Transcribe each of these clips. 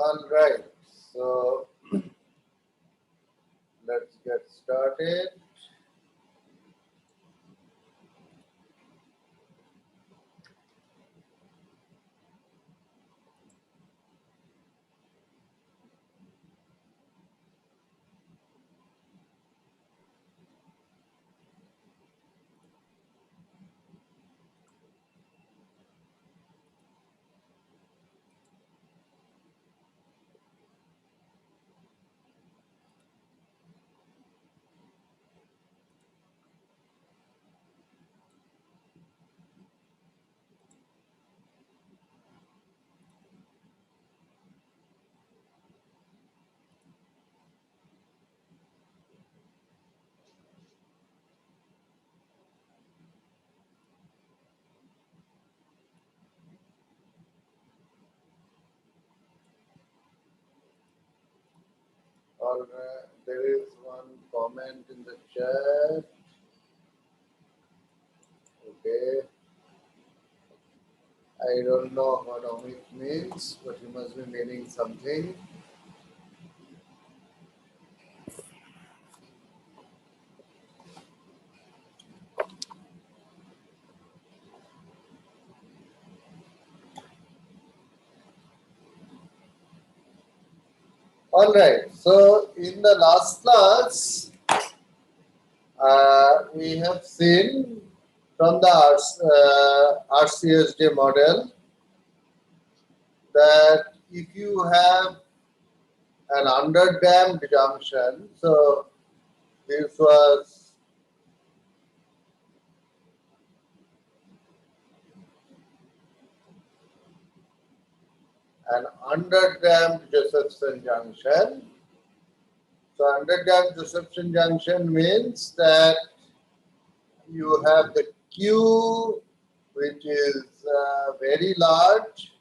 All right, so let's get started. All right, there is one comment in the chat. Okay, I don't know what Amit means, but he must be meaning something. All right, so in the last class, we have seen from the RCSJ model that if you have an underdamped junction, so this was an underdamped Josephson junction. So underdamped Josephson junction means that you have the Q which is very large,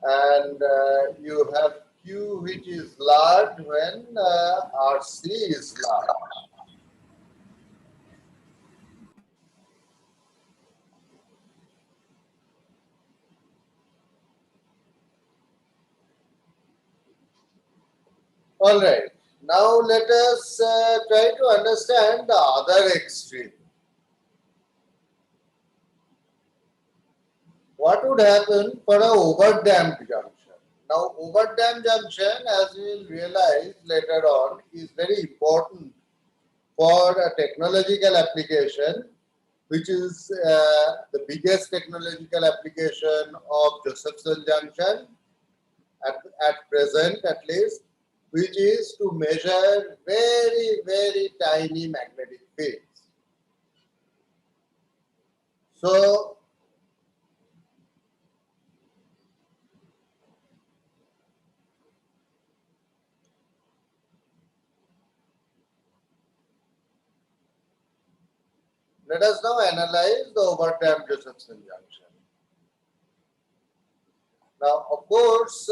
and you have Q which is large when RC is large. All right, now let us try to understand the other extreme. What would happen for an overdamped junction? Now, overdamped junction, as we will realize later on, is very important for a technological application, which is the biggest technological application of Josephson junction at present, at least, which is to measure very, very tiny magnetic fields. So, let us now analyze the overdamped Josephson junction. Now, of course,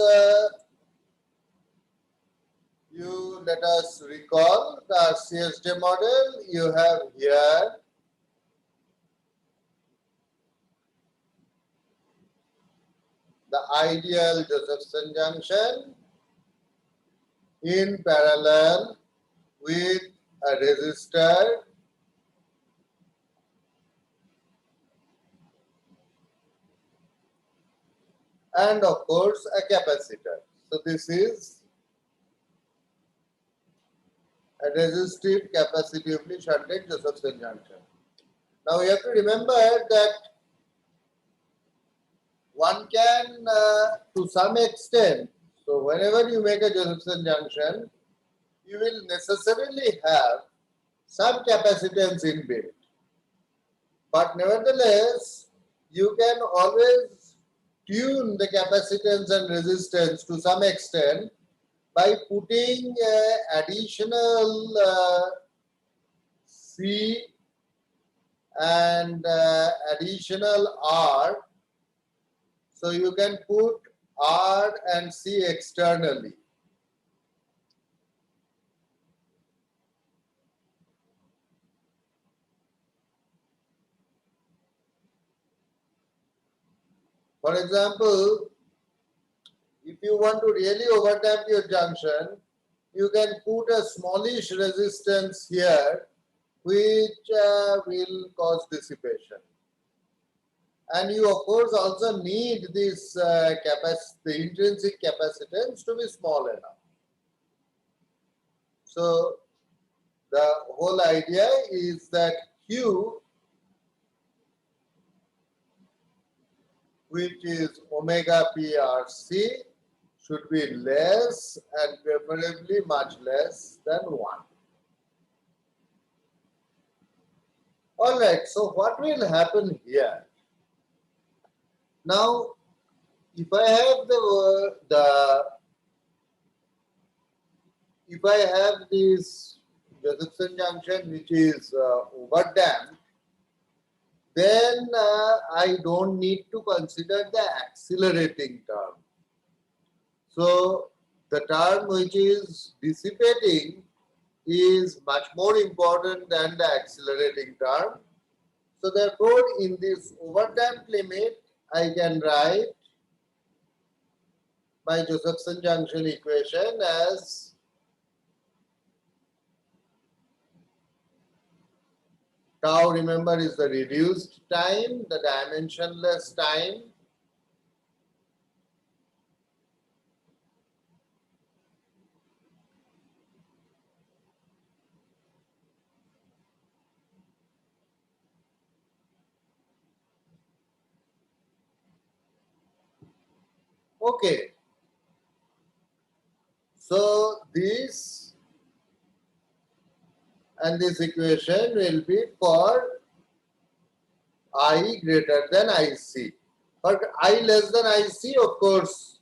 you let us recall the CSJ model. You have here the ideal Josephson junction in parallel with a resistor and of course a capacitor. So this is a resistive capacitively shunted Josephson junction. Now you have to remember that one can to some extent, so whenever you make a Josephson junction, you will necessarily have some capacitance inbuilt. But nevertheless, you can always tune the capacitance and resistance to some extent by putting additional C and additional R. So you can put R and C externally. For example, if you want to really overdamp your junction, you can put a smallish resistance here which will cause dissipation. And you of course also need this the intrinsic capacitance to be small enough. So the whole idea is that Q, which is omega PRC, should be less and preferably much less than 1. Alright, so what will happen here? Now, if I have if I have this Josephson junction which is overdamped, then I don't need to consider the accelerating term. So the term which is dissipating is much more important than the accelerating term. So therefore, in this overdamped limit, I can write my Josephson junction equation as tau, remember, is the reduced time, the dimensionless time. Okay. So this and this equation will be for I greater than IC. But I less than IC, of course,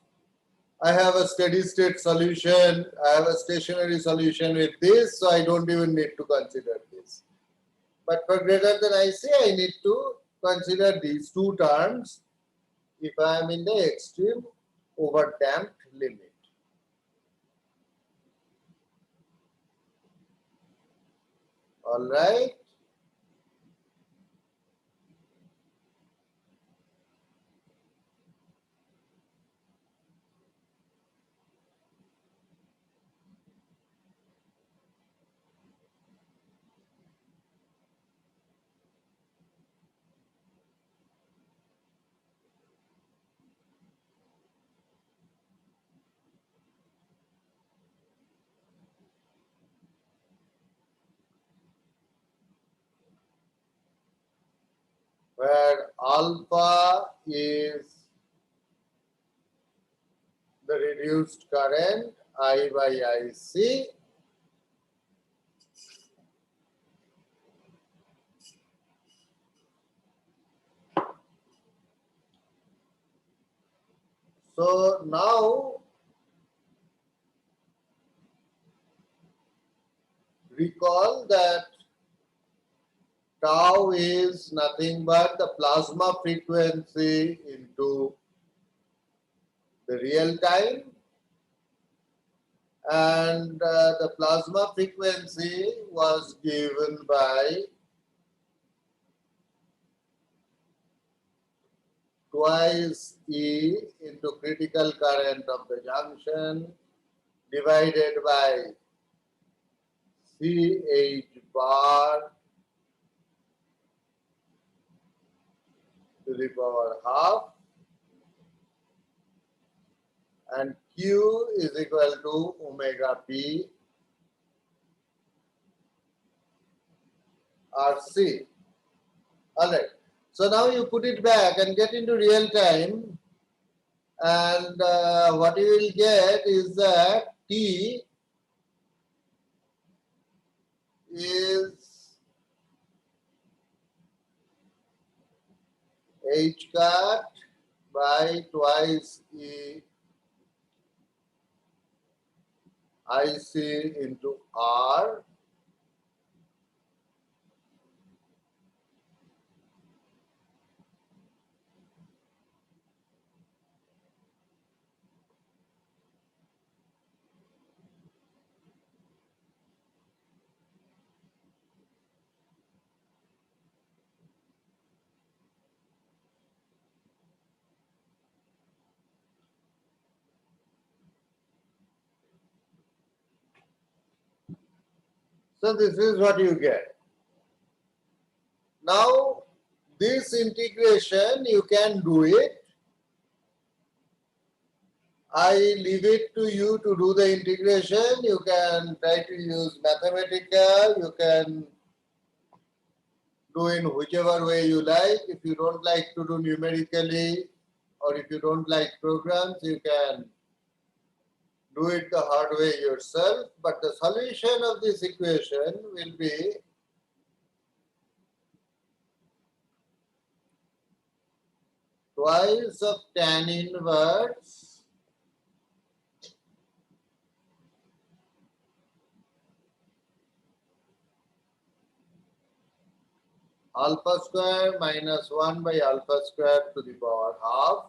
I have a steady state solution, I have a stationary solution with this, so I don't even need to consider this. But for greater than IC, I need to consider these two terms if I am in the extreme overdamped limit. All right. Where alpha is the reduced current I by IC, so now recall that tau is nothing but the plasma frequency into the real time, and the plasma frequency was given by twice E into critical current of the junction divided by CH bar to the power half, and Q is equal to omega P RC. Alright, so now you put it back and get into real time, and what you will get is that T is H cut by twice E IC into R So this is what you get. Now this integration you can do it. I leave it to you to do the integration. You can try to use mathematical, you can do in whichever way you like. If you don't like to do numerically or if you don't like programs, you can do it the hard way yourself. But the solution of this equation will be twice of tan inverse alpha square minus 1 by alpha square to the power half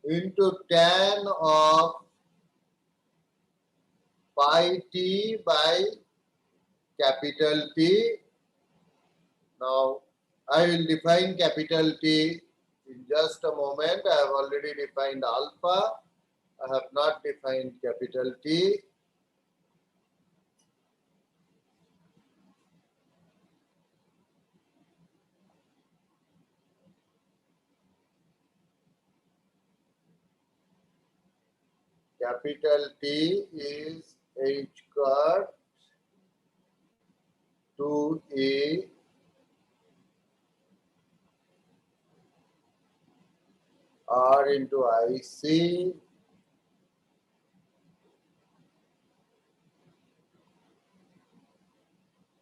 into tan of pi t by capital T. Now I will define capital T in just a moment. I have already defined alpha. I have not defined capital T. Capital T is h cut 2a r into IC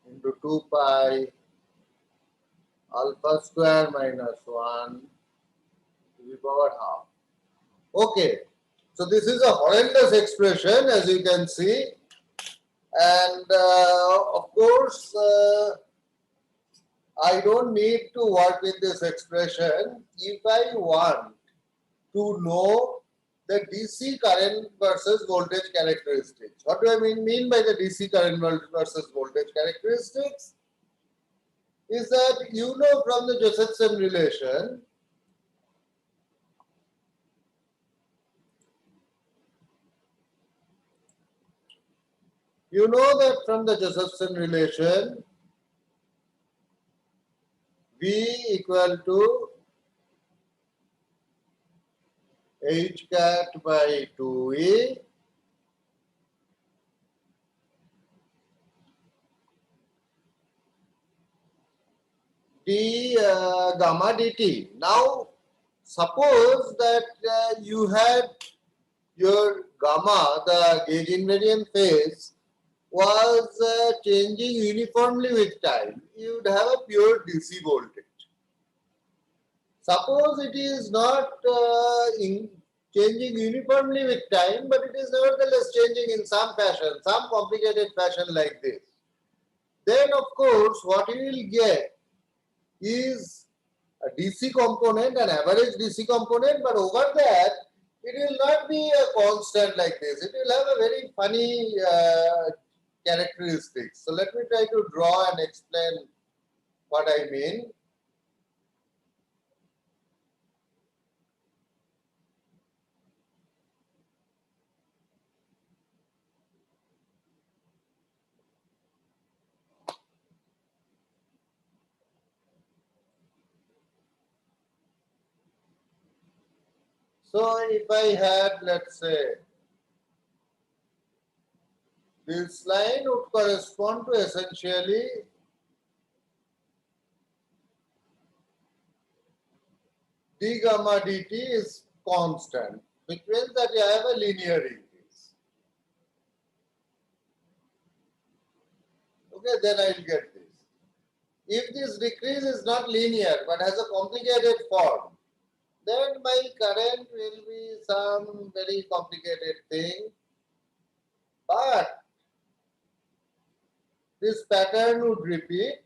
into 2 pi alpha square minus 1 to the power half. Okay, so this is a horrendous expression as you can see, and of course I don't need to work with this expression. If I want to know the DC current versus voltage characteristics. What do I mean by the DC current versus voltage characteristics? Is that you know from the Josephson relation, you know that from the Josephson relation, V equal to H cat by 2E d gamma dt. Now, suppose that you had your gamma, the gauge invariant phase, was changing uniformly with time. You would have a pure DC voltage. Suppose it is not changing uniformly with time, but it is nevertheless changing in some fashion, some complicated fashion like this. Then, of course, what you will get is a DC component, an average DC component, but over that, it will not be a constant like this. It will have a very funny characteristics. So let me try to draw and explain what I mean. So if I had, let's say, this line would correspond to essentially d gamma dt is constant, which means that you have a linear increase. Okay, then I will get this. If this decrease is not linear but has a complicated form, then my current will be some very complicated thing. But this pattern would repeat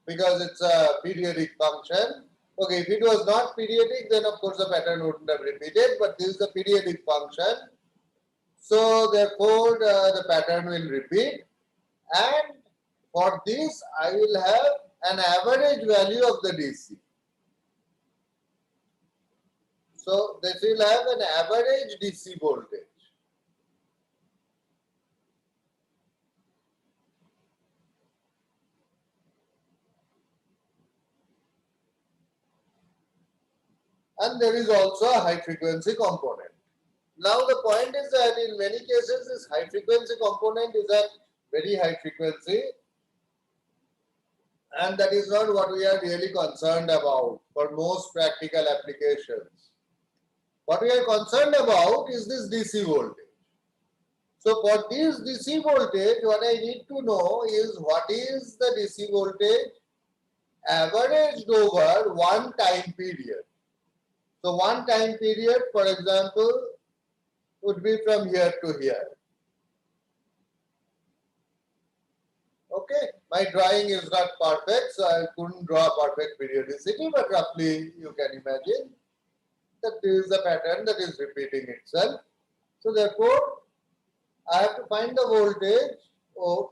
because it's a periodic function. Okay, if it was not periodic, then of course the pattern wouldn't have repeated, but this is a periodic function. So therefore the pattern will repeat, and for this I will have an average value of the DC. So this will have an average DC voltage. And there is also a high frequency component. Now the point is that in many cases this high frequency component is at very high frequency, and that is not what we are really concerned about for most practical applications. What we are concerned about is this DC voltage. So for this DC voltage, what I need to know is what is the DC voltage averaged over one time period. So one time period, for example, would be from here to here. Okay, my drawing is not perfect, so I couldn't draw perfect periodicity, but roughly you can imagine that this is a pattern that is repeating itself. So therefore, I have to find the voltage of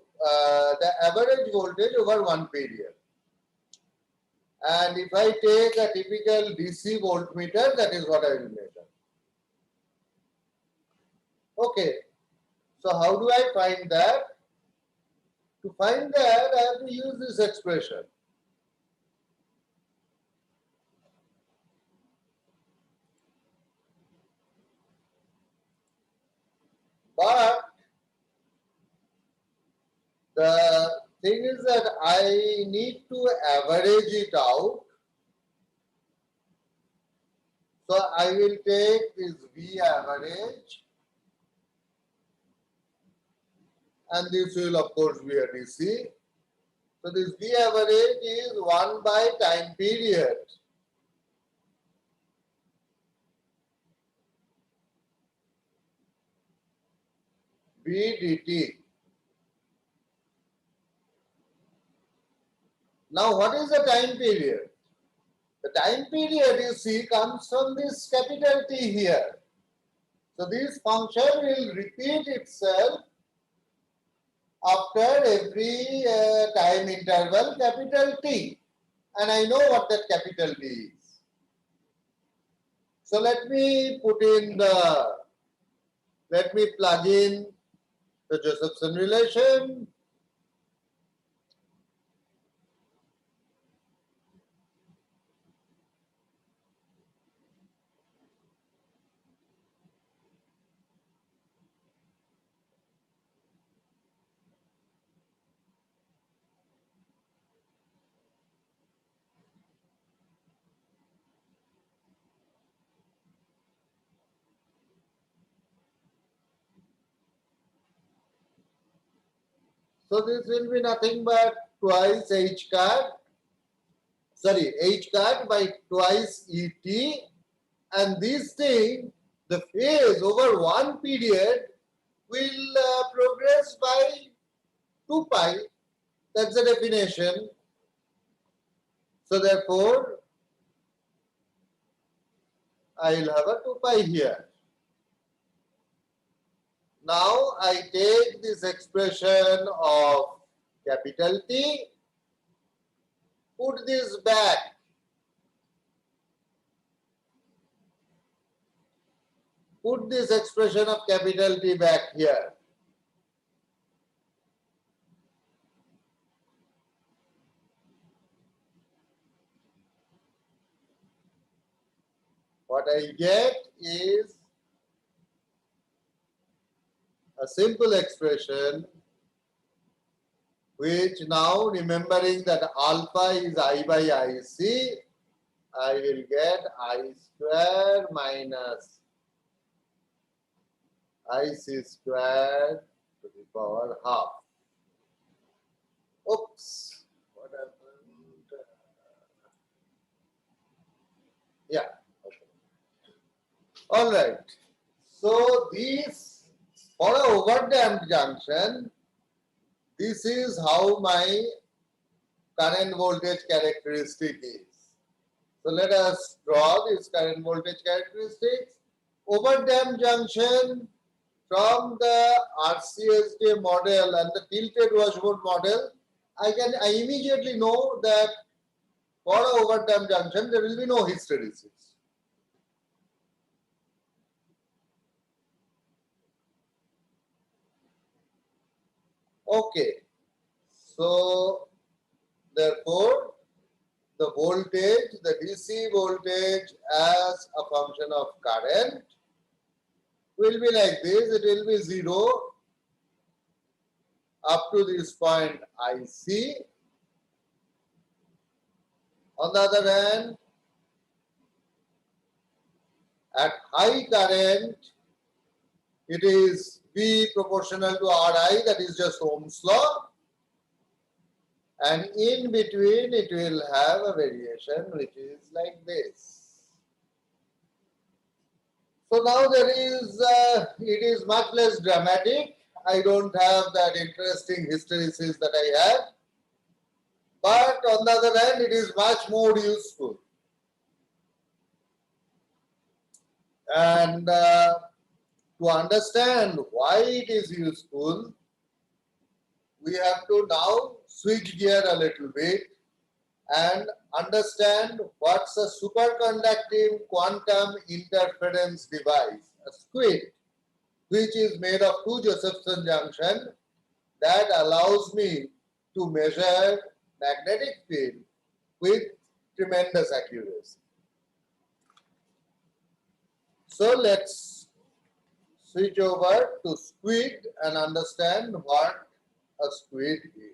the average voltage over one period. And if I take a typical DC voltmeter, that is what I will measure. Okay, so how do I find that? To find that, I have to use this expression. But the thing is that I need to average it out. So I will take this V average, and this will of course be a DC. So this V average is 1 by time period. V dt. Now what is the time period? The time period you see comes from this capital T here. So this function will repeat itself after every time interval capital T, and I know what that capital T is. So let me plug in the Josephson relation. So this will be nothing but twice H card by twice ET, and this thing, the phase over one period will progress by 2 pi. That's the definition. So therefore, I will have a 2 pi here. Now I take this expression of capital T, put this back. Put this expression of capital T back here. What I get is a simple expression, which now, remembering that alpha is I by IC, I will get I square minus IC square to the power half. Oops, what happened? Yeah, okay. All right. So this, for a overdamped junction, this is how my current voltage characteristic is. So let us draw this current voltage characteristics. Overdamped junction, from the RCSD model and the tilted washboard model, I immediately know that for a overdamped junction there will be no hysteresis. Okay, so therefore the voltage, the DC voltage as a function of current will be like this. It will be 0 up to this point IC. On the other hand, at high current, it is V proportional to Ri, that is just Ohm's law. And in between, it will have a variation which is like this. So now it is much less dramatic. I don't have that interesting hysteresis that I had. But on the other hand, it is much more useful. And to understand why it is useful, we have to now switch gear a little bit and understand what's a superconducting quantum interference device, a SQUID, which is made of two Josephson junctions that allows me to measure magnetic field with tremendous accuracy. So let's switch over to SQUID and understand what a SQUID is.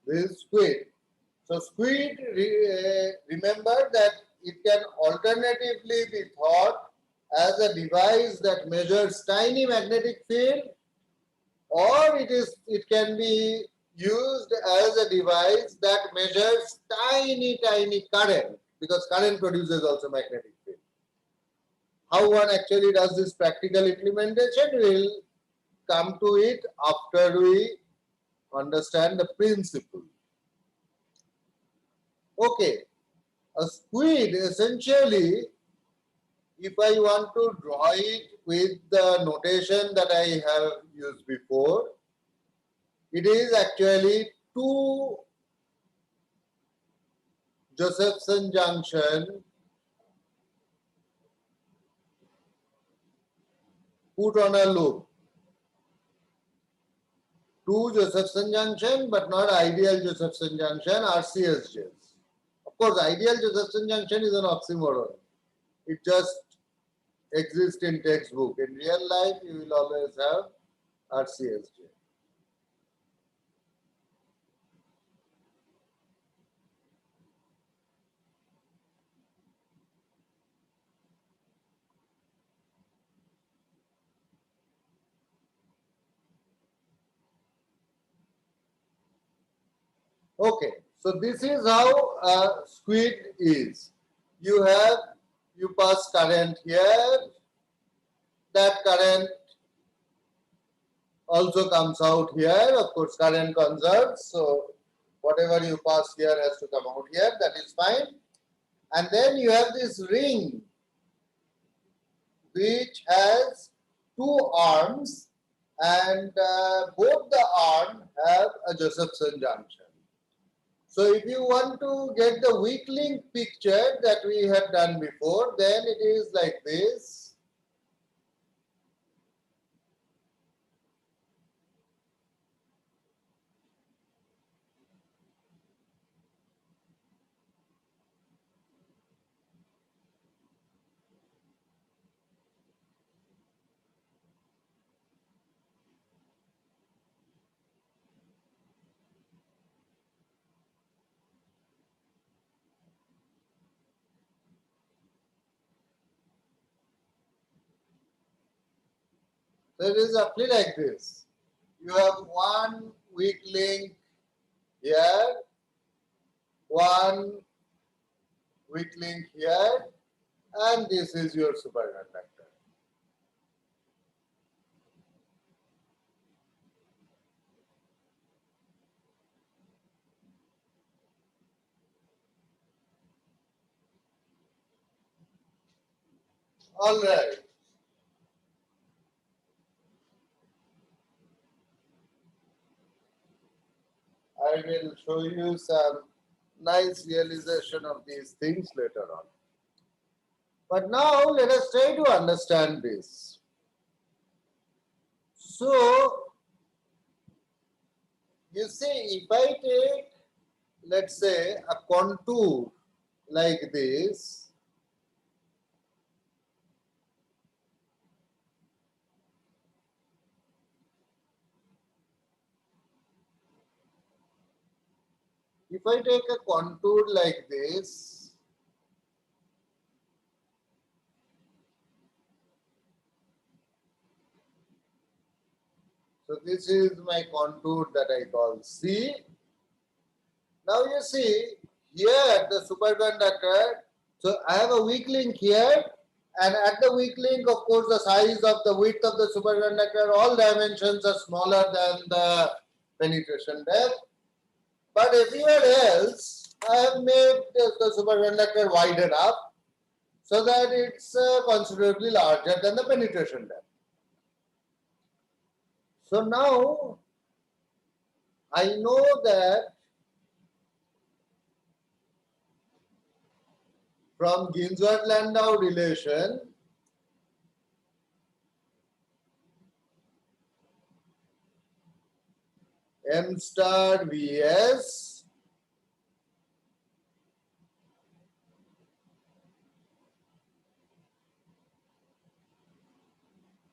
This is SQUID. So SQUID, remember that it can alternatively be thought as a device that measures tiny magnetic field, or it can be used as a device that measures tiny current, because current produces also magnetic field. How one actually does this practical implementation, will come to it after we understand the principle. Okay, a SQUID essentially, if I want to draw it with the notation that I have used before, it is actually two Josephson junction put on a loop. Two Josephson junction, but not ideal Josephson junction, RCSJs. Of course, ideal Josephson junction is an oxymoron. It just exists in textbook. In real life, you will always have RCSJ. Okay, so this is how a SQUID is. You pass current here, that current also comes out here. Of course, current conserves, so whatever you pass here has to come out here, that is fine. And then you have this ring which has two arms, and both the arms have a Josephson junction. So if you want to get the weak link picture that we had done before, then it is like this. So it is roughly like this. You have one weak link here, one weak link here, and this is your superconductor. All right. I will show you some nice realization of these things later on. But now let us try to understand this. So, you see, if I take, let's say, a contour like this, if I take a contour like this, so this is my contour that I call C. Now you see, here the superconductor, so I have a weak link here, and at the weak link, of course, the size of the width of the superconductor, all dimensions are smaller than the penetration depth. But everywhere else, I have made the superconductor wide enough so that it's considerably larger than the penetration depth. So now I know that from Ginzburg-Landau relation, M star Vs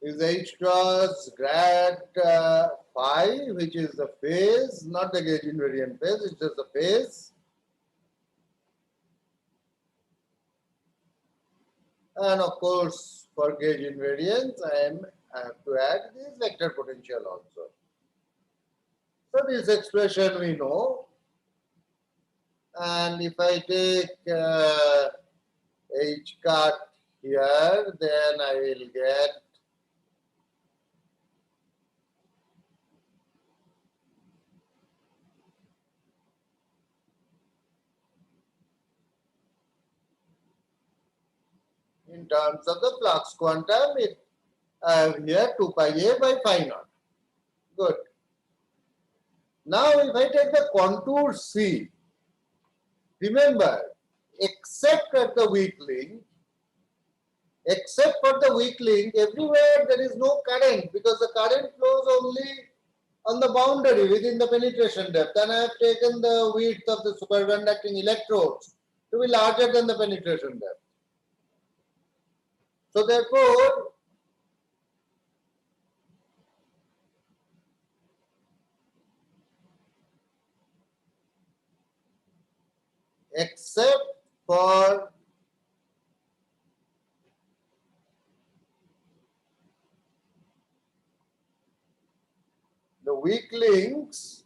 is H cross grad phi, which is the phase, not the gauge invariant phase, it's just the phase. And of course, for gauge invariance, I have to add this vector potential also. So this expression we know. And if I take H cut here, then I will get in terms of the flux quantum, I have here 2 pi a by phi naught. Good. Now if I take the contour C, remember, except at the weak link, except for the weak link, everywhere there is no current because the current flows only on the boundary within the penetration depth, and I have taken the width of the superconducting electrodes to be larger than the penetration depth. So therefore, except for the weak links,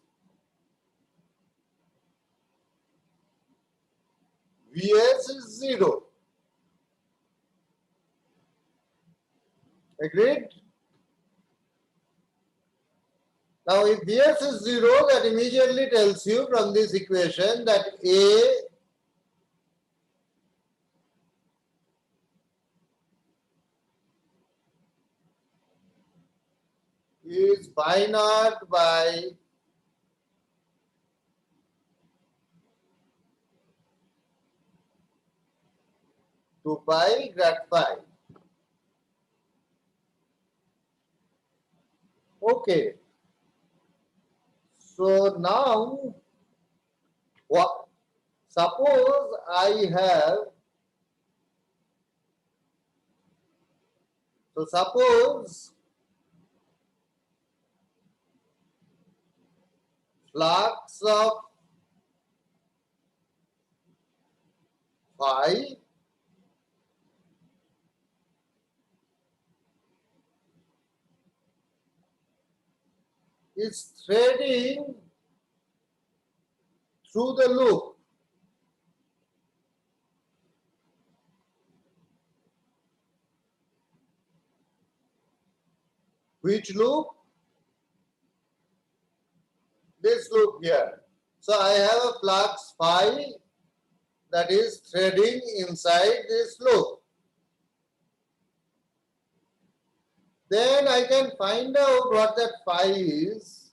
Vs is 0. Agreed? Now if Vs is 0, that immediately tells you from this equation that A is phi naught by two pi grad phi. Okay. So now, what? Suppose I have, so suppose flux of phi is threading through the loop. Which loop? This loop here. So I have a flux phi that is threading inside this loop. Then I can find out what that phi is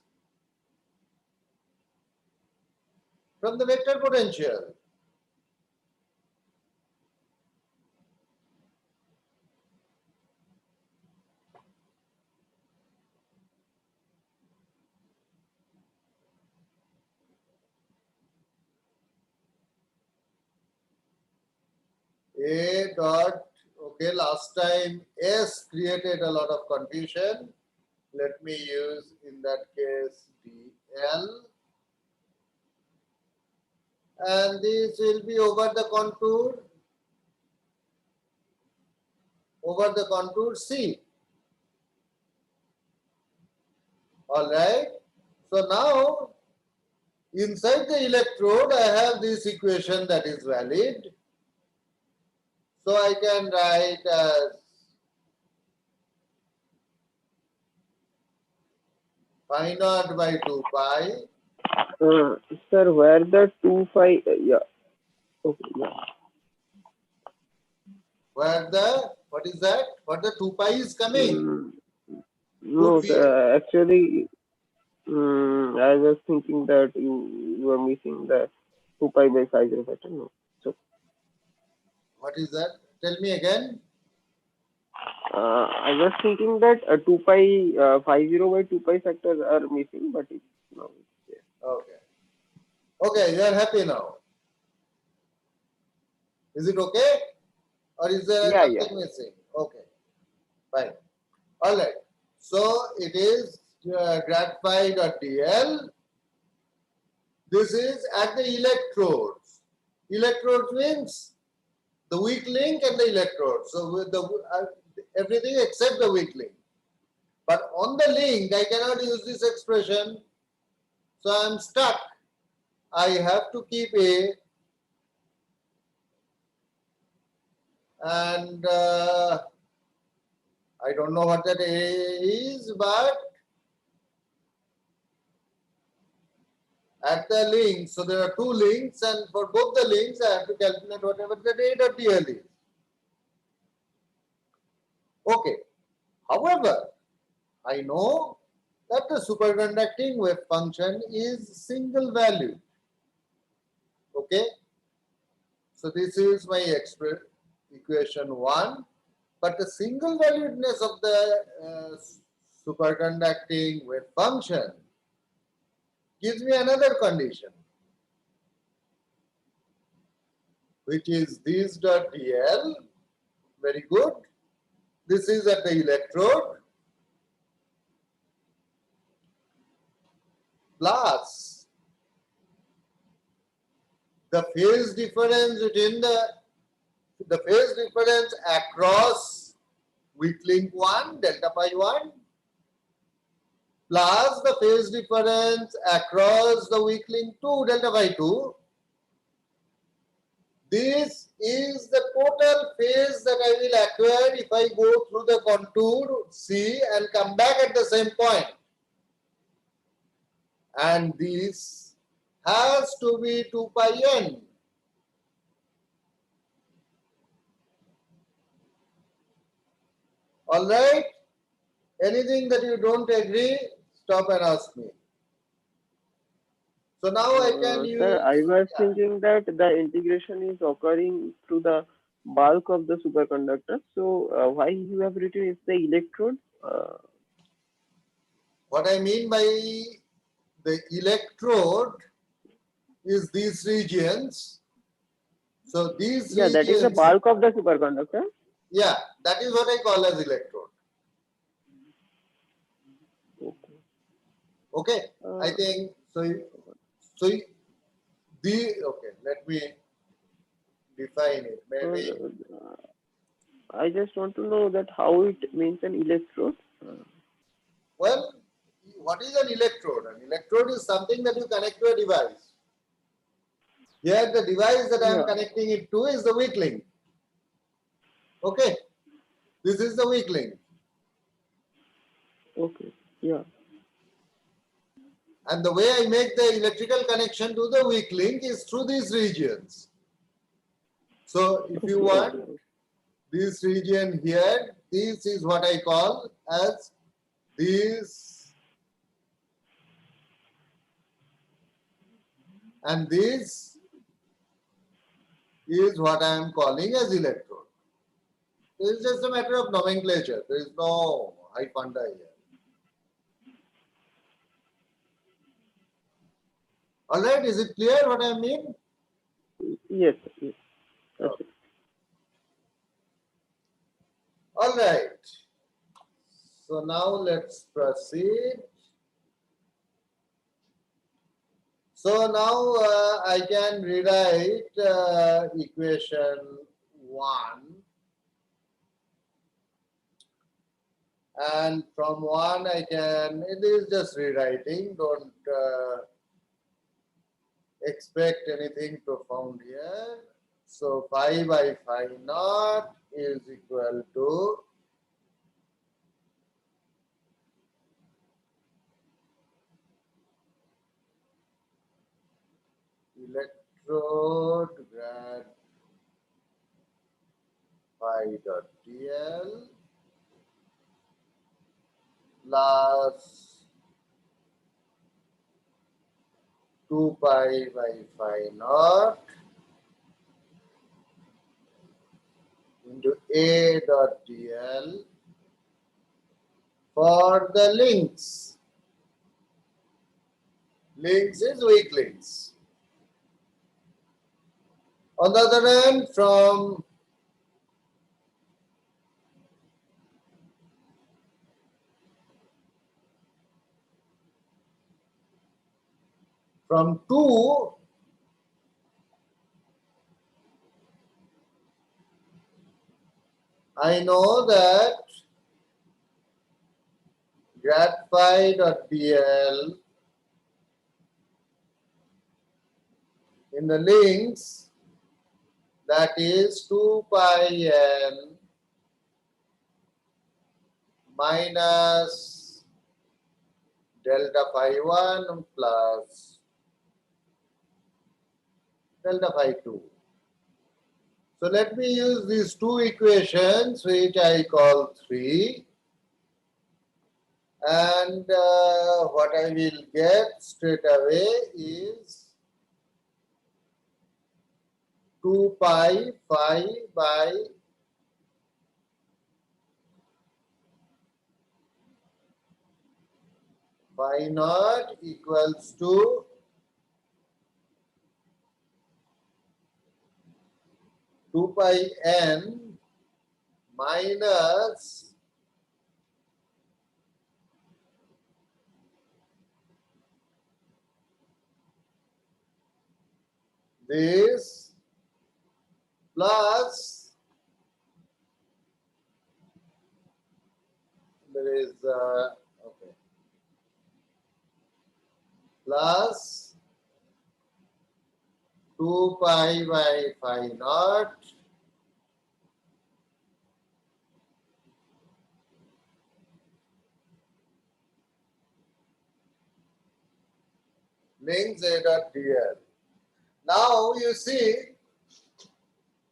from the vector potential. A dot, okay, last time S created a lot of confusion. Let me use in that case dl, and this will be over the contour C. All right. So now inside the electrode I have this equation that is valid. So I can write as phi naught by 2 pi. Sir, where the 2 phi, yeah, okay, yeah. Where the, what is that? What the 2 pi is coming? No, sir, actually, I was thinking that you were missing the 2 pi by 5 0 factor. No. So, What is that? Tell me again. I was thinking that 2 pi 50 by 2 pi factors are missing, but it's now it's there. Okay. Okay, you are happy now. Is it okay? Or is there Yeah, yeah. something missing? Okay, fine. All right. So it is grad phi dot dl. This is at the electrodes. Electrodes means the weak link and the electrode. So with the everything except the weak link. But on the link, I cannot use this expression. So I am stuck. I have to keep A, and I don't know what that A is, but at the link, so there are two links, and for both the links, I have to calculate whatever the A dot dl is. Okay. However, I know that the superconducting wave function is single valued. Okay. So this is my equation 1. But the single valuedness of the superconducting wave function gives me another condition, which is this dot dl. Very good. This is at the electrode, plus the phase difference between the phase difference across weak link 1 delta pi 1 plus the phase difference across the weak link 2 delta pi 2. This is the total phase that I will acquire if I go through the contour C and come back at the same point. And this has to be 2 pi n. All right? Anything that you don't agree, stop and ask me. So now I can use. Sir, I was thinking that the integration is occurring through the bulk of the superconductor. So, why you have written is the electrode? What I mean by the electrode is these regions. So these Yeah, that is the regions. bulk of the superconductor. Yeah, that is what I call as electrode. Okay. Okay, I think so. So the okay, let me define it. Maybe I just want to know that how it means an electrode. well, what is an electrode? An electrode is something that you connect to a device. Here the device that I am Yeah. connecting it to is the weak link. Okay, this is the weak link. Okay. Yeah. And the way I make the electrical connection to the weak link is through these regions. So if you Okay. want Okay. this region here, this is what I call as this, and this is what I am calling as electrode. It is just a matter of nomenclature. There is no high funda here. All right, is it clear what I mean? Yes. Yes. That's Okay. it. All right. So now let's proceed. So now I can rewrite equation 1, and from 1 I can, it is just rewriting, don't expect anything profound here. So phi by phi naught is equal to electrode grad phi dot dl plus 2 pi by phi naught into A dot dl for the links. Links is weak links. On the other hand, from 2, I know that grad phi dot dl in the links, that is 2 pi n minus delta phi 1 plus delta phi 2. So let me use these two equations, which I call 3. And what I will get straight away is 2 pi phi by phi naught equals to 2 pi n minus this plus there is okay, plus 2 pi by phi naught link z dot dl. Now you see,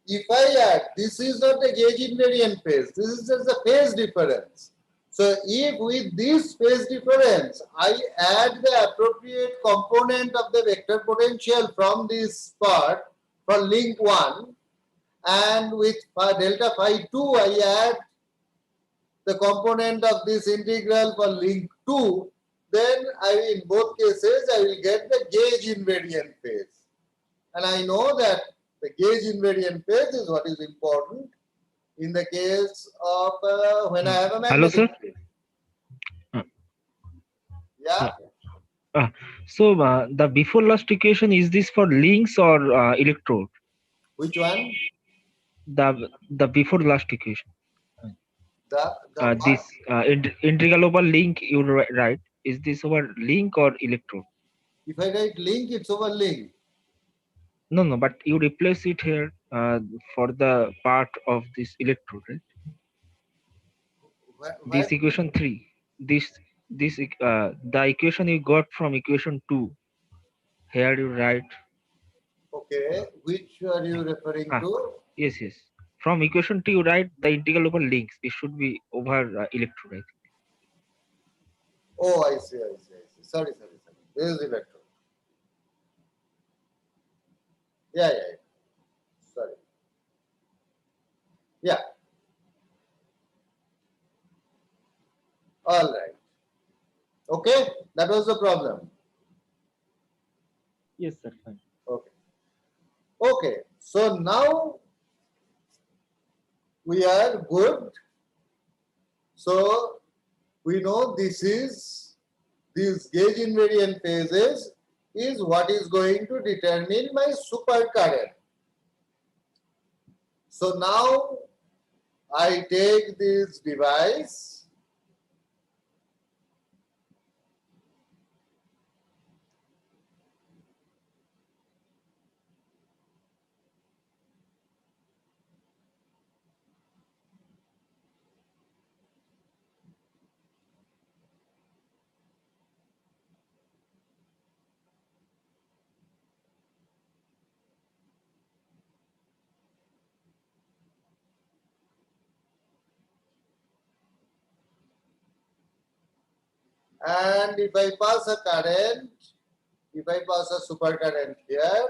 if I add, this is not a gauge invariant phase, this is just the phase difference. So if with this phase difference, I add the appropriate component of the vector potential from this part for link 1, and with delta phi 2, I add the component of this integral for link 2, then in both cases, I will get the gauge invariant phase. And I know that the gauge invariant phase is what is important in the case of when I have a Hello, magnetic sir. field. Uh, Yeah. so the before last equation, is this for links or electrode? Which one? The before last equation. The This what? integral over link, you right? is this over link or electrode? If I write link, it's over link. No, but you replace it here for the part of this electrode, right? Where? This equation 3, the equation you got from equation 2, here you write Okay, which are you referring ah to? yes, from equation 2 you write the integral over links. It should be over electrode, I think. Oh, I see. Sorry. This is electron. Yeah. Sorry. Yeah. All right. Okay, that was the problem. Yes, sir, fine. Okay. Okay. So now we are good. So we know these gauge invariant phases is what is going to determine my supercurrent. So now I take this device and if I pass a current, if I pass a supercurrent here,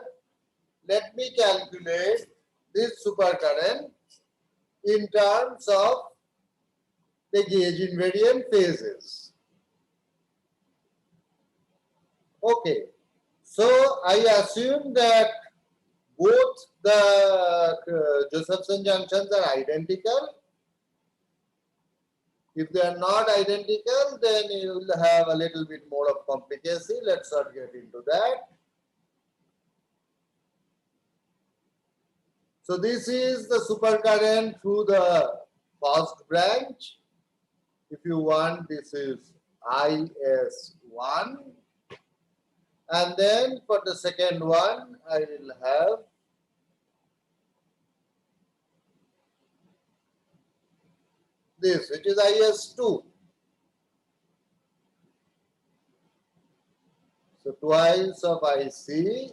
let me calculate this supercurrent in terms of the gauge invariant phases. Okay, so I assume that both the Josephson junctions are identical. If they are not identical, then you will have a little bit more of complicacy. Let's not get into that. So this is the supercurrent through the first branch. If you want, this is IS1. And then for the second one, I will have this, which is IS2. So twice of IC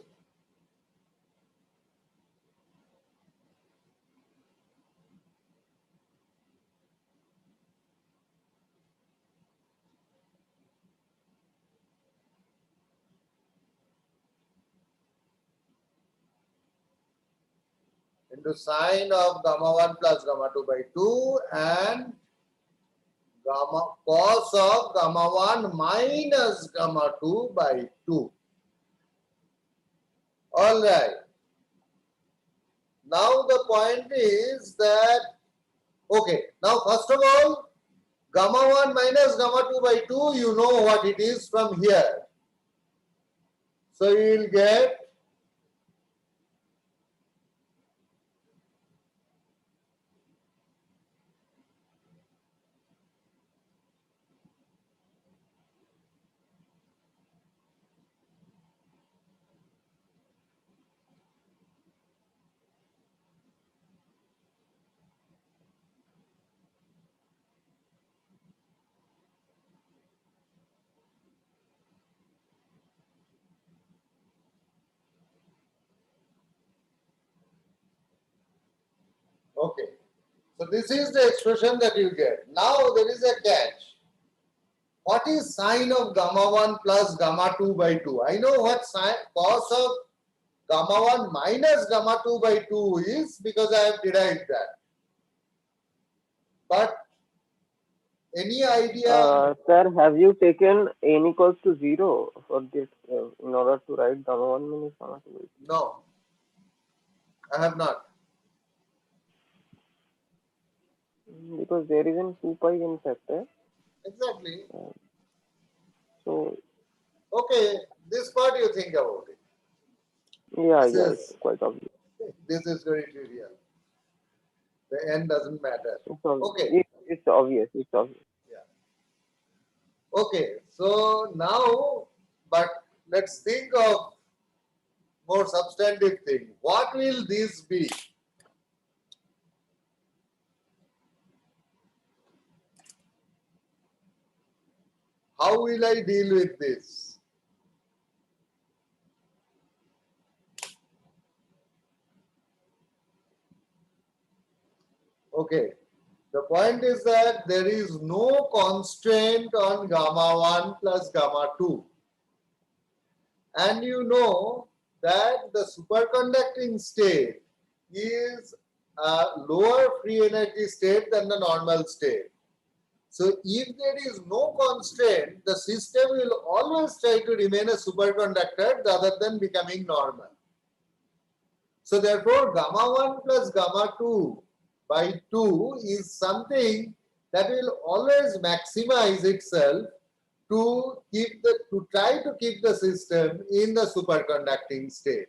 into sine of gamma 1 plus gamma 2 by 2 and gamma cos of gamma 1 minus gamma 2 by 2. All right. Now the point is that, okay, now first of all, gamma 1 minus gamma 2 by 2, you know what it is from here. So you will get okay. So this is the expression that you get. Now there is a catch. What is sine of gamma 1 plus gamma 2 by 2? I know what sine cos of gamma 1 minus gamma 2 by 2 is because I have derived that. But any idea? Sir, have you taken n equals to 0 for this in order to write gamma 1 minus gamma 2? No, I have not. Because there is an 2 pi n factor. Exactly. So, Okay, this part you think about it. yeah, This it's is quite obvious. very trivial. The end doesn't matter. Okay. It's obvious. It's obvious. Yeah. Okay, so now, but let's think of more substantive thing. What will this be? How will I deal with this? Okay, the point is that there is no constraint on gamma 1 plus gamma 2. And you know that the superconducting state is a lower free energy state than the normal state. So if there is no constraint, the system will always try to remain a superconductor rather than becoming normal. So therefore, gamma 1 plus gamma 2 by 2 is something that will always maximize itself to try to keep the system in the superconducting state.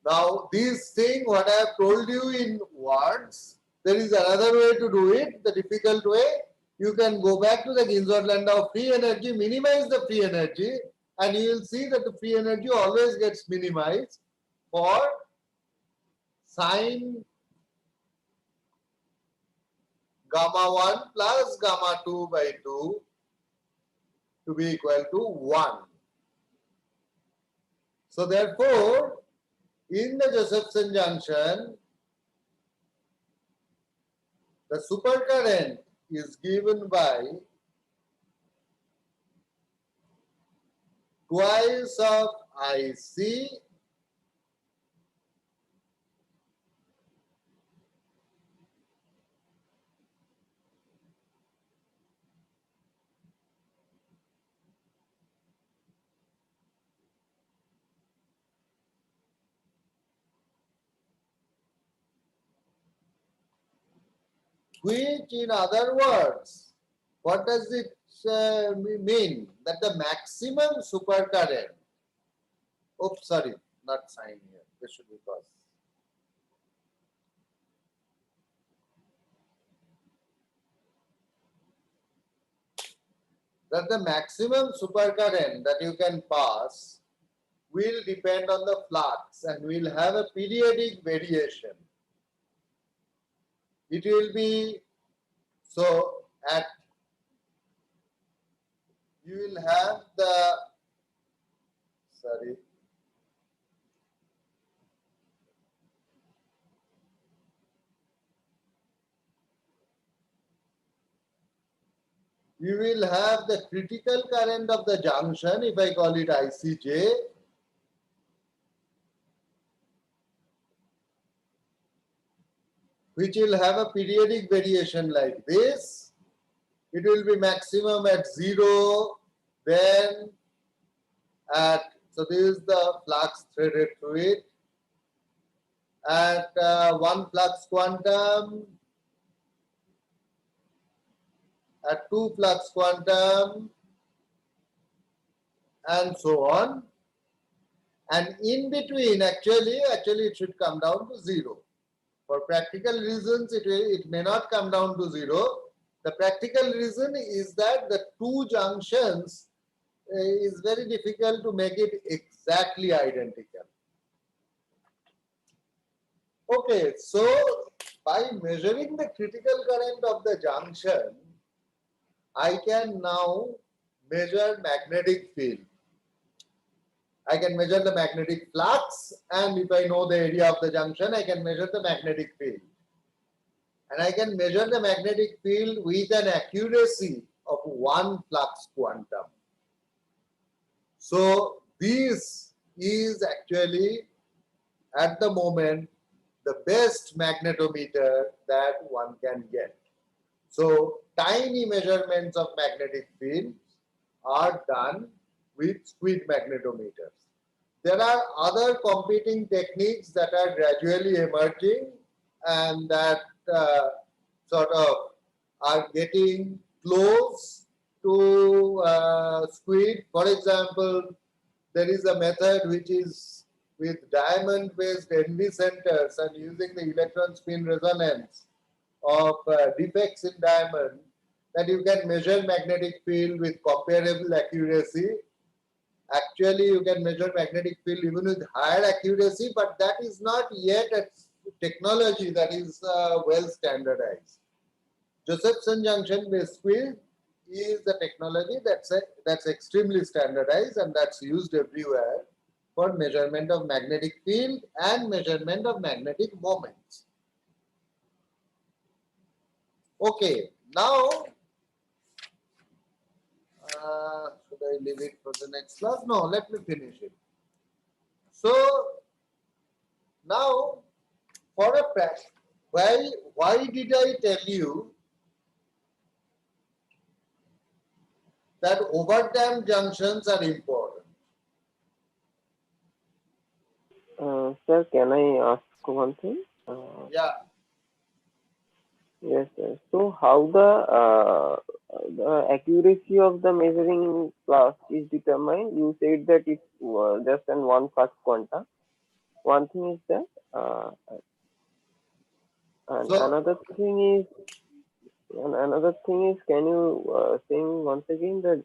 Now, this thing, what I have told you in words, there is another way to do it, the difficult way. You can go back to the Ginzburg law of free energy, minimize the free energy, and you will see that the free energy always gets minimized for sine gamma 1 plus gamma 2 by 2 to be equal to 1. So therefore, in the Josephson junction, the supercurrent is given by twice of IC which in other words, what does it mean? That the maximum supercurrent, oops, sorry, not sign here, this should be cos. That the maximum supercurrent that you can pass will depend on the flux and will have a periodic variation. It will be, so at, you will have the, sorry, we will have the critical current of the junction, if I call it ICJ, which will have a periodic variation like this. It will be maximum at 0, then at, so this is the flux threaded through it, at 1 flux quantum, at 2 flux quantum, and so on. And in between, actually it should come down to 0. For practical reasons, it may not come down to 0. The practical reason is that the two junctions is very difficult to make it exactly identical. Okay, so by measuring the critical current of the junction, I can now measure magnetic field. I can measure the magnetic flux, and if I know the area of the junction, I can measure the magnetic field. And I can measure the magnetic field with an accuracy of 1 flux quantum. So this is actually at the moment the best magnetometer that one can get. So tiny measurements of magnetic fields are done with squid magnetometers. There are other competing techniques that are gradually emerging and that sort of are getting close to squid. For example, there is a method which is with diamond-based NV centers and using the electron spin resonance of defects in diamond, that you can measure magnetic field with comparable accuracy. Actually, you can measure magnetic field even with higher accuracy, but that is not yet a technology that is well standardized. Josephson junction based field is the technology that's extremely standardized and that's used everywhere for measurement of magnetic field and measurement of magnetic moments. Okay, now should I leave it for the next class? No, let me finish it. So now for a practice, why did I tell you that overdamped junctions are important? Sir, can I ask one thing? Yeah. Yes, sir. So, how the accuracy of the measuring class is determined? You said that it's just in one flux quanta. One thing is that, and So another thing is, can you say once again the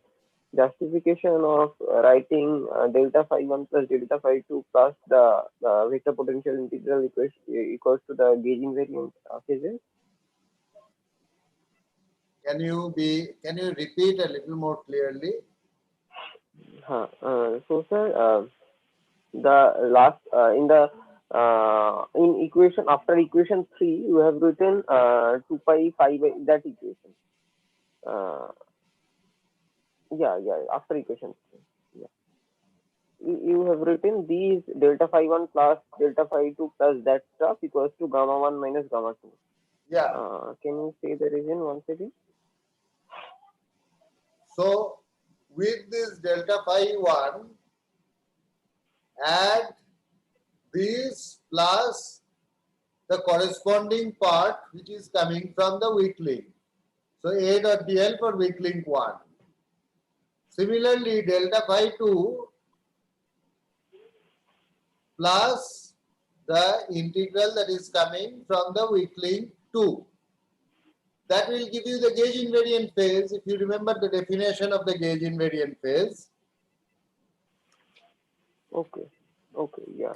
justification of writing delta phi 1 plus delta phi 2 plus the vector potential integral equals to the gauge invariant phases? can you repeat a little more clearly? So, sir, the last in equation after equation 3, you have written 2 pi phi by that equation. After equation 3. Yeah. You have written these delta phi 1 plus delta phi 2 plus that stuff equals to gamma 1 minus gamma 2. Yeah. Can you say the reason once again? So with this delta phi 1, add this plus the corresponding part which is coming from the weak link. So A dot dl for weak link 1. Similarly, delta phi 2 plus the integral that is coming from the weak link 2. That will give you the gauge invariant phase. If you remember the definition of the gauge invariant phase. Okay. Yeah.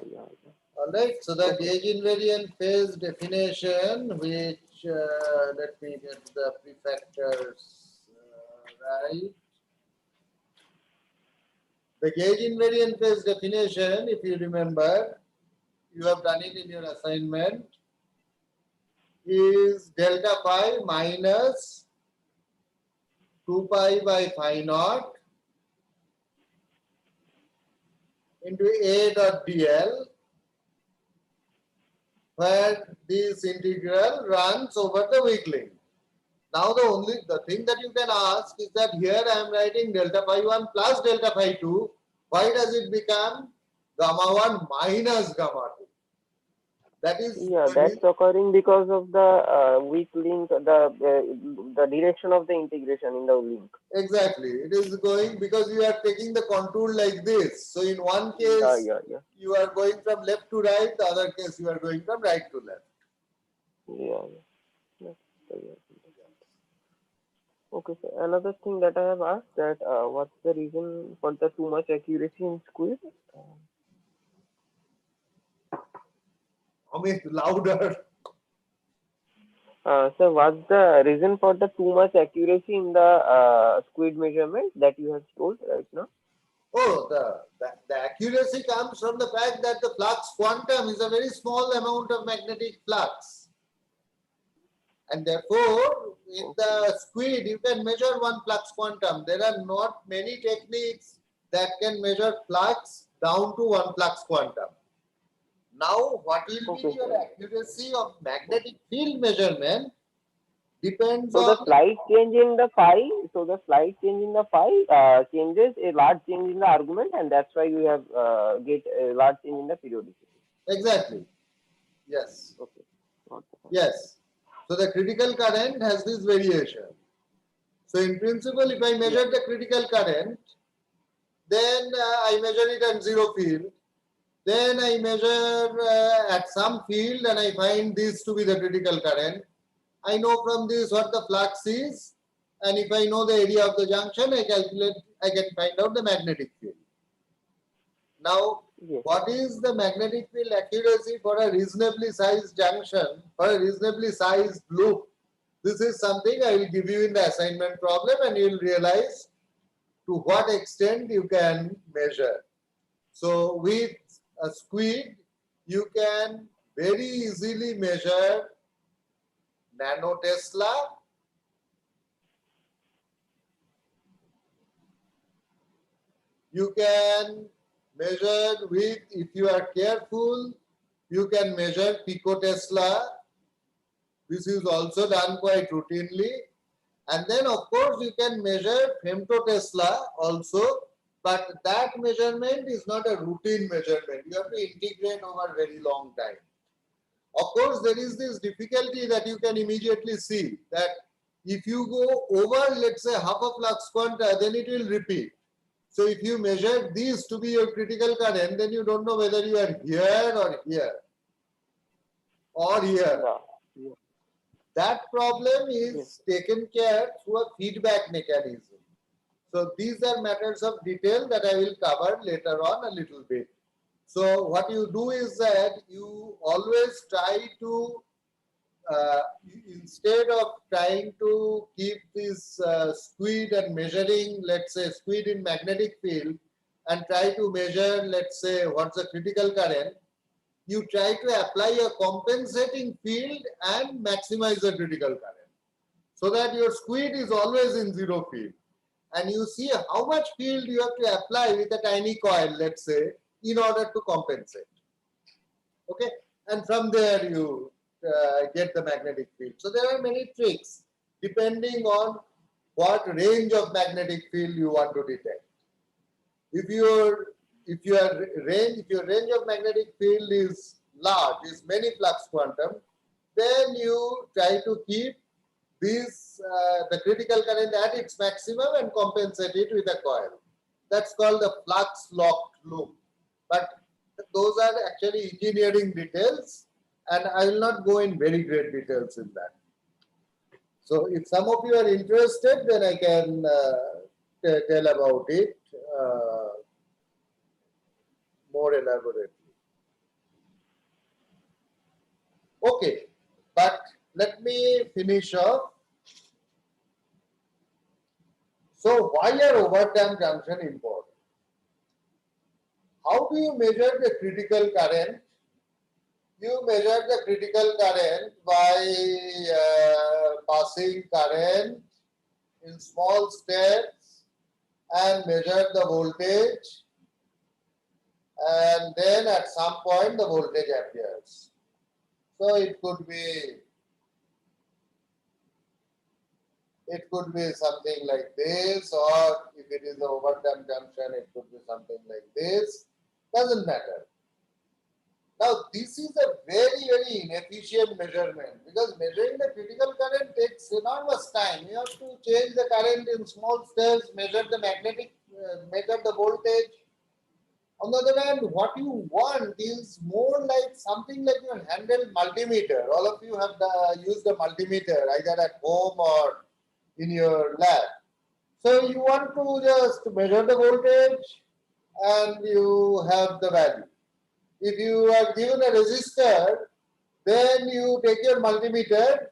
All right. So the gauge invariant phase definition, which let me get the prefactors right. The gauge invariant phase definition, if you remember, you have done it in your assignment, is delta phi minus 2 pi by phi naught into A dot dl, where this integral runs over the weak link. Now the thing that you can ask is that here I am writing delta phi 1 plus delta phi 2. Why does it become gamma 1 minus gamma 2? That is That's occurring because of the weak link, the direction of the integration in the link. Exactly. It is going because you are taking the contour like this. So in one case, you are going from left to right. The other case, you are going from right to left. Okay, so another thing that I have asked that what's the reason for the too much accuracy in squid? Amit, louder. So what's the reason for the too much accuracy in the squid measurement that you have told right now? Oh, the accuracy comes from the fact that the flux quantum is a very small amount of magnetic flux. And therefore, in the squid, you can measure one flux quantum. There are not many techniques that can measure flux down to one flux quantum. Now, what will be your accuracy of magnetic field measurement depends on the slight change in the phi. So the slight change in the phi changes a large change in the argument, and that's why you have get a large change in the periodicity. Exactly. Yes. Okay. Yes. So the critical current has this variation. So in principle, if I measure the critical current, then I measure it at zero field. Then I measure at some field and I find this to be the critical current. I know from this what the flux is. and if I know the area of the junction, I can find out the magnetic field. Now, Yes. what is the magnetic field accuracy for a reasonably sized junction, for a reasonably sized loop? This is something I will give you in the assignment problem, and you will realize to what extent you can measure. So with a squid, you can very easily measure nanotesla. You can measure with, if you are careful, you can measure picotesla. This is also done quite routinely. And then, of course, you can measure femtotesla also, but that measurement is not a routine measurement. You have to integrate over a very long time. Of course, there is this difficulty that you can immediately see that if you go over, let's say, half a flux quanta, then it will repeat. So if you measure these to be your critical current, then you don't know whether you are here or here or here. Yeah. That problem is taken care through a feedback mechanism. So these are matters of detail that I will cover later on a little bit. So what you do is that you always try to, instead of trying to keep this squid and measuring, let's say, squid in magnetic field and try to measure, let's say, what's the critical current, you try to apply a compensating field and maximize the critical current so that your squid is always in zero field. And you see how much field you have to apply with a tiny coil, let's say, in order to compensate. Okay, and from there you get the magnetic field. So there are many tricks depending on what range of magnetic field you want to detect. If your range of magnetic field is large, is many flux quantum, then you try to keep this the critical current at its maximum and compensate it with a coil. That's called the flux locked loop. But those are actually engineering details, and I will not go in very great details in that. So if some of you are interested, then I can tell about it more elaborately. Okay, but let me finish off. So why are overdamped junction important? How do you measure the critical current? You measure the critical current by passing current in small steps and measure the voltage, and then at some point the voltage appears. So it could be something like this, or if it is the overdamped junction, it could be something like this. Doesn't matter. Now, this is a very inefficient measurement because measuring the critical current takes enormous time. You have to change the current in small steps, measure the measure the voltage. On the other hand, what you want is more like something like your handheld multimeter. All of you have used a multimeter either at home or in your lab. So you want to just measure the voltage and you have the value. If you are given a resistor, then you take your multimeter,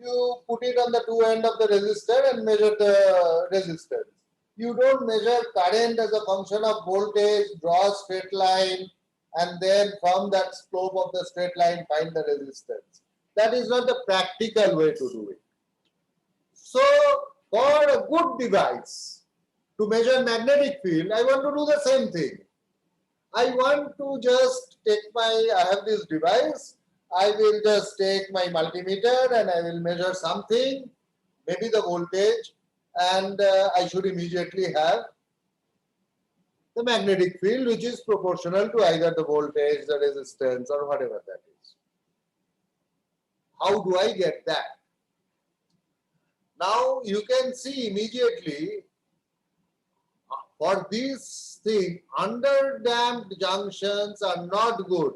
you put it on the two end of the resistor and measure the resistance. You don't measure current as a function of voltage, draw a straight line, and then from that slope of the straight line find the resistance. That is not the practical way to do it. So for a good device to measure magnetic field, I want to do the same thing. I want to just I have this device, I will just take my multimeter and I will measure something, maybe the voltage, and I should immediately have the magnetic field which is proportional to either the voltage, the resistance, or whatever that is. How do I get that? Now you can see immediately for this thing, underdamped junctions are not good.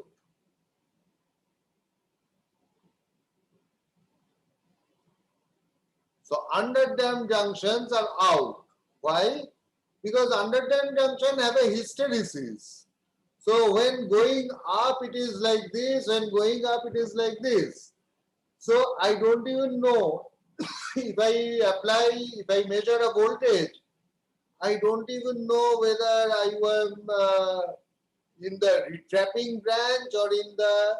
So underdamped junctions are out. Why? Because underdamped junction have a hysteresis. So when going up it is like this, when going up it is like this. So I don't even know if I measure a voltage, I don't even know whether I am in the retrapping branch or in the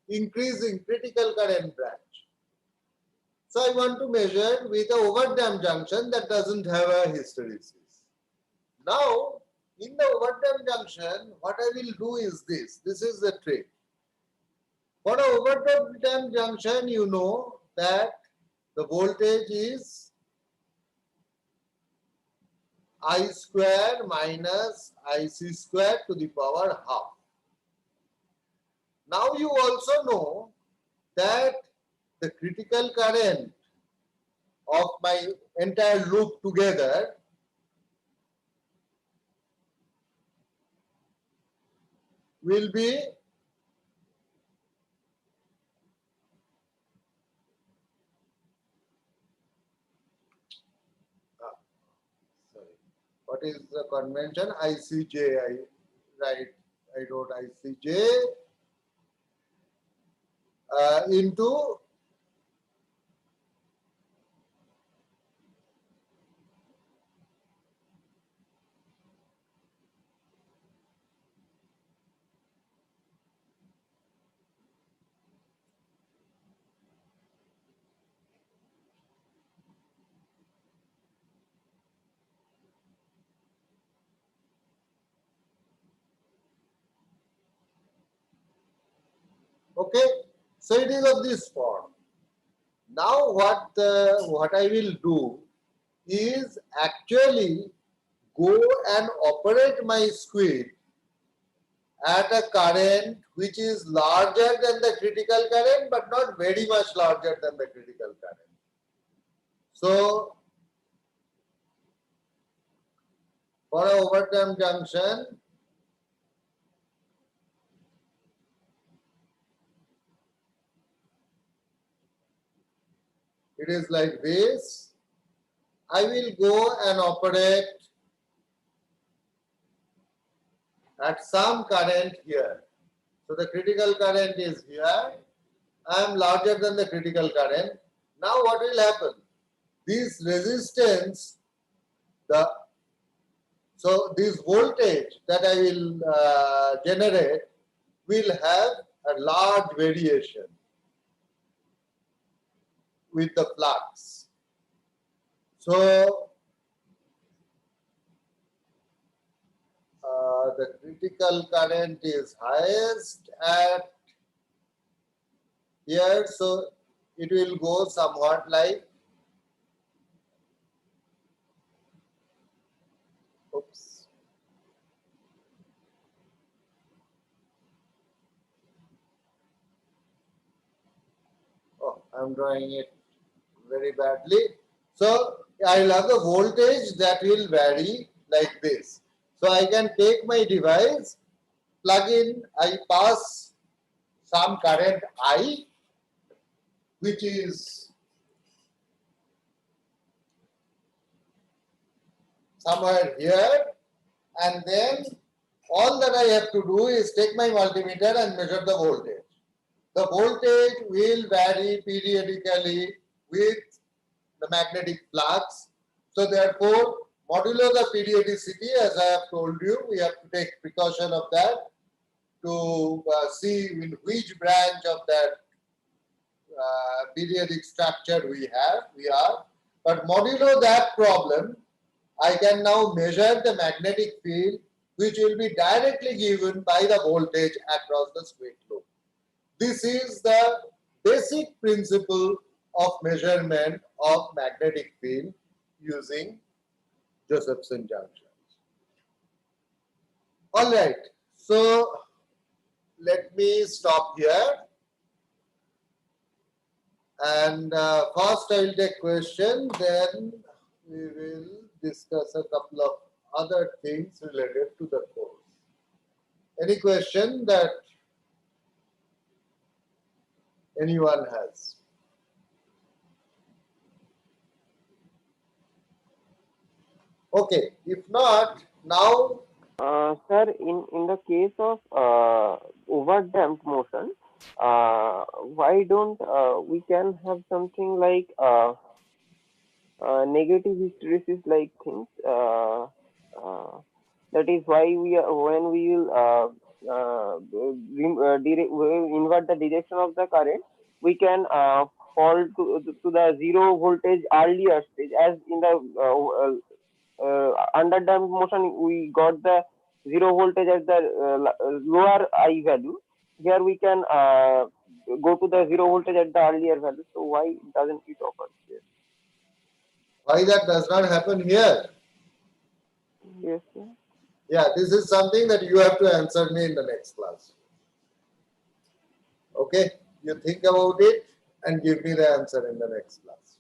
increasing critical current branch. So I want to measure with a overdamped junction that doesn't have a hysteresis. Now, in the overdamped junction, what I will do is this. This is the trick. For an overdamped junction, you know that the voltage is I square minus IC square to the power half. Now you also know that the critical current of my entire loop together will be sorry, what is the convention? ICJ. I wrote ICJ into okay. So it is of this form. Now what I will do is actually go and operate my squid at a current which is larger than the critical current but not very much larger than the critical current. So for an overdamped junction, it is like this. I will go and operate at some current here. So the critical current is here. I am larger than the critical current. Now what will happen? This resistance, so this voltage that I will generate will have a large variation with the flux. So the critical current is highest at here, so it will go somewhat like, oops, oh, I'm drawing it very badly. So I'll have the voltage that will vary like this. So I can take my device, plug in, I pass some current I, which is somewhere here, and then all that I have to do is take my multimeter and measure the voltage. The voltage will vary periodically with the magnetic flux. So therefore, modulo the periodicity, as I have told you, we have to take precaution of that to see in which branch of that periodic structure we are. But modulo that problem, I can now measure the magnetic field which will be directly given by the voltage across the square loop. This is the basic principle of measurement of magnetic field using Josephson junctions. All right, so let me stop here. And first I will take question, then we will discuss a couple of other things related to the course. Any question that anyone has? Okay, if not, now Sir, in the case of over-damped motion, why don't we can have something like negative hysteresis like things? That is why when we will we invert the direction of the current, we can fall to the zero voltage earlier stage, as in the under damped motion we got the zero voltage at the lower I value. Here we can go to the zero voltage at the earlier value. So why doesn't it occur here? why that does not happen here? Yes, sir. Yeah, this is something that you have to answer me in the next class. Okay, you think about it and give me the answer in the next class.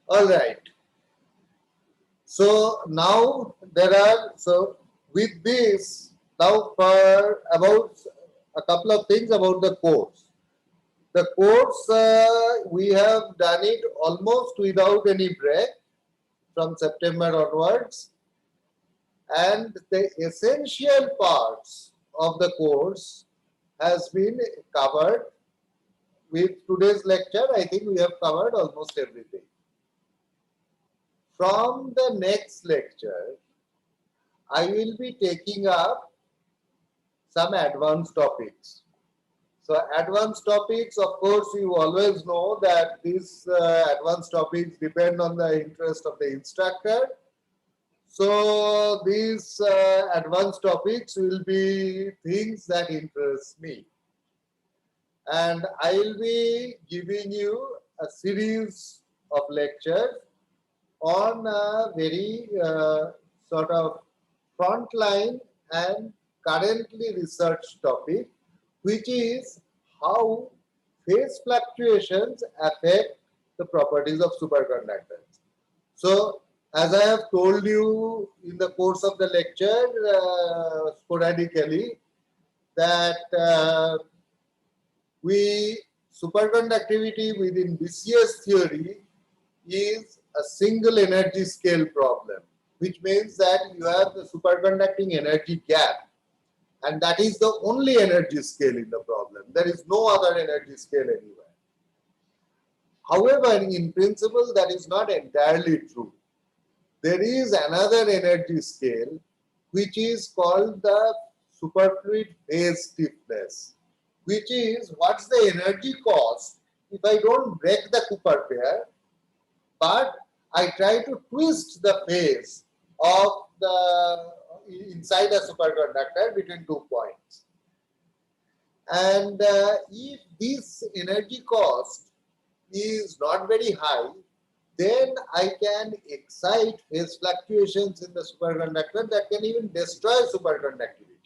All right. So now with this, now for about a couple of things about the course. The course, we have done it almost without any break from September onwards, and the essential parts of the course has been covered. With today's lecture, I think we have covered almost everything. From the next lecture, I will be taking up some advanced topics. So advanced topics, of course, you always know that these advanced topics depend on the interest of the instructor. So these advanced topics will be things that interest me. And I will be giving you a series of lectures on a very sort of frontline and currently researched topic, which is how phase fluctuations affect the properties of superconductors. So, as I have told you in the course of the lecture, sporadically, that we superconductivity within BCS theory is a single energy scale problem, which means that you have the superconducting energy gap, and that is the only energy scale in the problem. There is no other energy scale anywhere. However, in principle, that is not entirely true. There is another energy scale which is called the superfluid phase stiffness, which is what's the energy cost if I don't break the Cooper pair, but I try to twist the phase of the inside a superconductor between 2 points. And if this energy cost is not very high, then I can excite phase fluctuations in the superconductor that can even destroy superconductivity.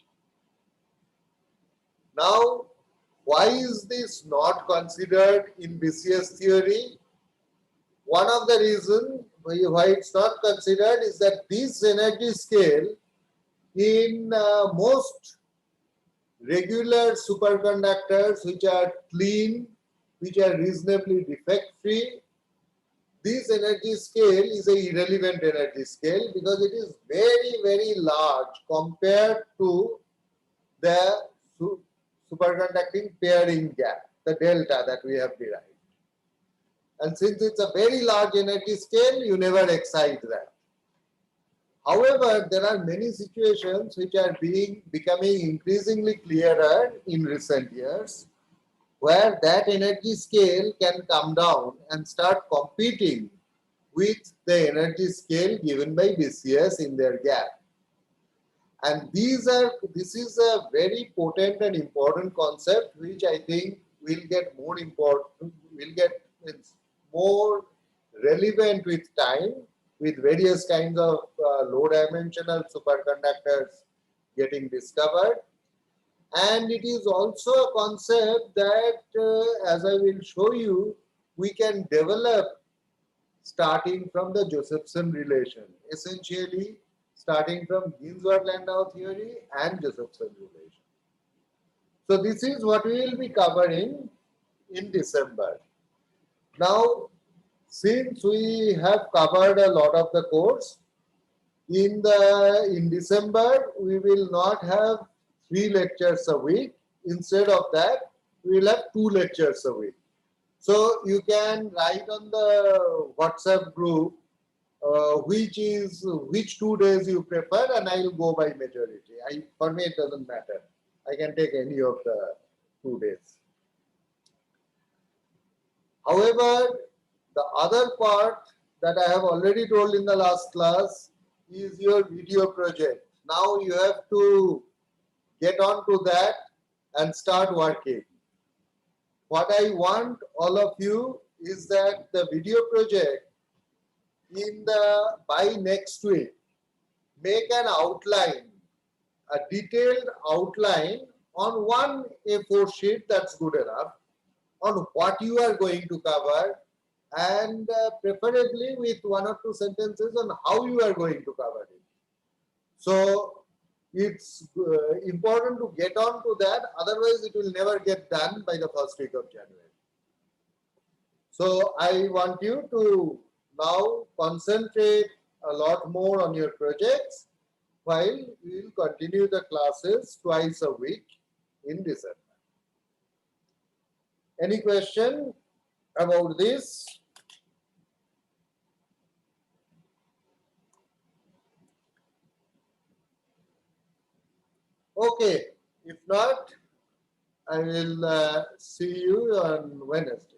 Now, why is this not considered in BCS theory? One of the reasons why it's not considered is that this energy scale in most regular superconductors which are clean, which are reasonably defect free, this energy scale is an irrelevant energy scale because it is very, very large compared to the superconducting pairing gap, the delta that we have derived. And since it's a very large energy scale, you never excite that. However, there are many situations which are becoming increasingly clearer in recent years, where that energy scale can come down and start competing with the energy scale given by BCS in their gap. And this is a very potent and important concept, which I think will get more important, will get more relevant with time, with various kinds of low dimensional superconductors getting discovered. And it is also a concept that, as I will show you, we can develop starting from the Josephson relation, essentially starting from Ginzburg-Landau theory and Josephson relation. So this is what we will be covering in December. Now, since we have covered a lot of the course, in December we will not have 3 lectures a week. Instead of that, we will have 2 lectures a week. So you can write on the WhatsApp group which 2 days you prefer, and I will go by majority. For me it doesn't matter. I can take any of the 2 days. However, the other part that I have already told in the last class is your video project. Now you have to get on to that and start working. What I want all of you is that the video project by next week, make an outline, a detailed outline on one A4 sheet, that's good enough, on what you are going to cover, and preferably with 1 or 2 sentences on how you are going to cover it. So it's important to get on to that, otherwise it will never get done by the first week of January. So I want you to now concentrate a lot more on your projects while we will continue the classes twice a week in December. Any question about this? Okay, if not, I will see you on Wednesday.